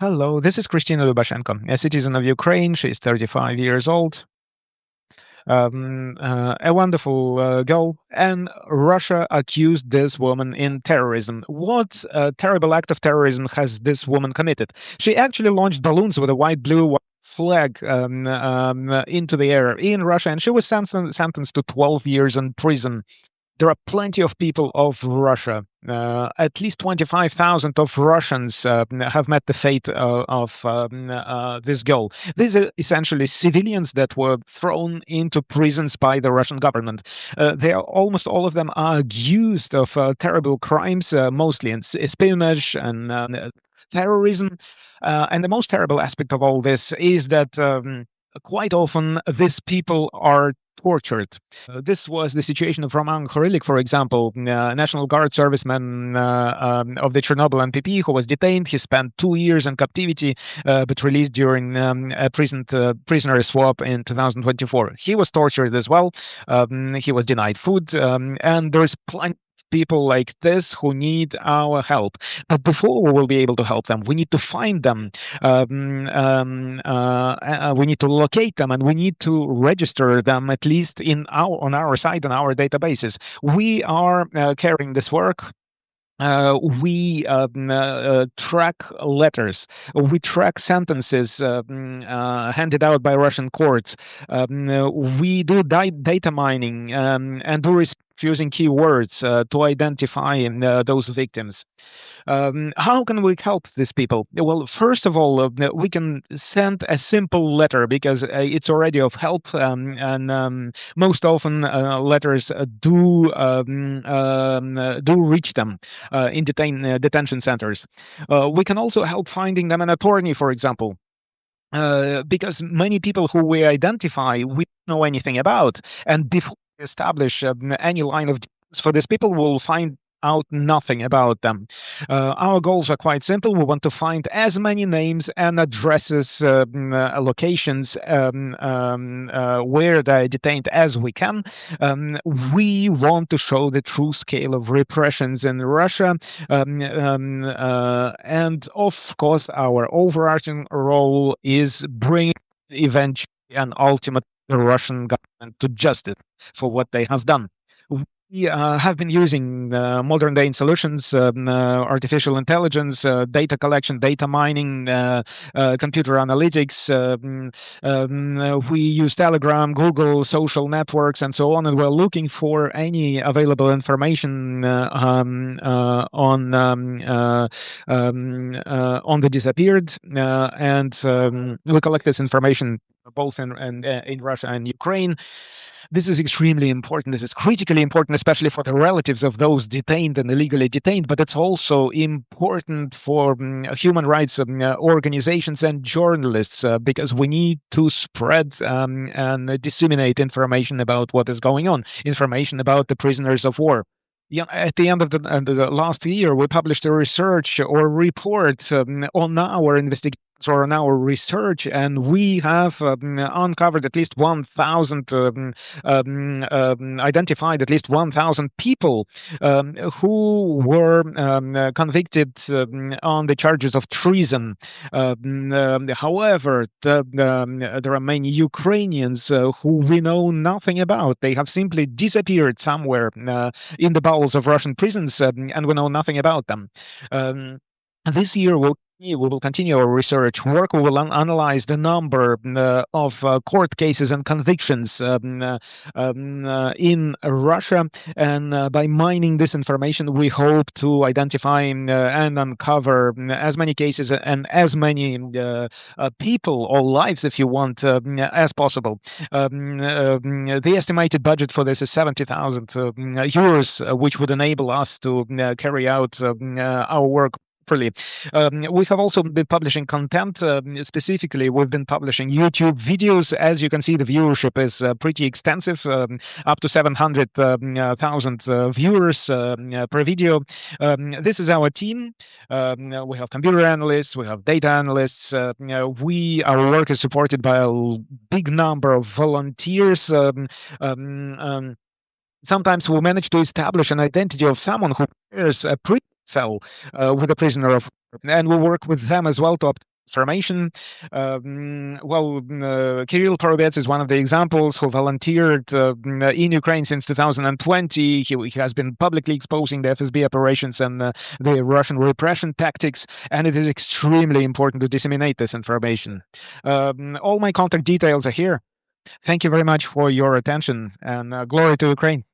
Hello, this is Kristina Lubashenko, a citizen of Ukraine. She's 35 years old, a wonderful girl, and Russia accused this woman in terrorism. What terrible act of terrorism has this woman committed? She actually launched balloons with a white flag into the air in Russia, and she was sentenced to 12 years in prison. There are plenty of people of Russia. At least 25,000 of Russians have met the fate of this girl. These are essentially civilians that were thrown into prisons by the Russian government. They are almost all of them are accused of terrible crimes, mostly in espionage and terrorism. And the most terrible aspect of all this is that quite often these people are tortured. This was the situation of Roman Horylik, for example, National Guard serviceman of the Chernobyl NPP, who was detained. He spent 2 years in captivity, but released during a prisoner swap in 2024. He was tortured as well. He was denied food, and there's plenty of people like this who need our help. But before we will be able to help them, we need to find them. We need to locate them, and we need to register them at least on our side, on our databases. We are carrying this work. We track letters, we track sentences handed out by Russian courts. We do data mining and do research using keywords to identify those victims. How can we help these people? Well, first of all, we can send a simple letter because it's already of help, and most often letters do reach them in detention centers. We can also help finding them an attorney, for example. Because many people who we identify, we don't know anything about. And before we establish any line of defense for these people, we'll find out nothing about them. Our goals are quite simple. We want to find as many names and addresses, locations where they're detained as we can. We want to show the true scale of repressions in Russia. And of course, our overarching role is bringing eventually and ultimately the Russian government to justice for what they have done. We have been using modern day solutions, artificial intelligence, data collection, data mining, computer analytics. We use Telegram, Google, social networks, and so on. And we're looking for any available information on the disappeared. And we collect this information both in Russia and Ukraine. This is extremely important. This is critically important, especially for the relatives of those detained and illegally detained, but it's also important for human rights organizations and journalists because we need to spread and disseminate information about what is going on, information about the prisoners of war. Yeah, at the end of the last year, we published a research or report on our investigations or on our research, and we have uncovered at least 1,000, identified at least 1,000 people who were convicted on the charges of treason. However, there are many Ukrainians who we know nothing about. They have simply disappeared somewhere in the bowels of Russian prisons, and we know nothing about them. This year, we will continue our research work. We will analyze the number of court cases and convictions in Russia. And by mining this information, we hope to identify and uncover as many cases and as many people or lives, if you want, as possible. The estimated budget for this is 70,000 euros, which would enable us to carry out our work. We have also been publishing content. Specifically, we've been publishing YouTube videos. As you can see, the viewership is pretty extensive, up to 700,000 viewers per video. This is our team. We have computer analysts, we have data analysts. Our work is supported by a big number of volunteers. Sometimes we manage to establish an identity of someone who wears a cell with a prisoner of war, and we work with them as well to information. Kirill Porovets is one of the examples who volunteered in Ukraine since 2020. He has been publicly exposing the FSB operations and the Russian repression tactics, and it is extremely important to disseminate this information. All my contact details are here. Thank you very much for your attention, and glory to Ukraine.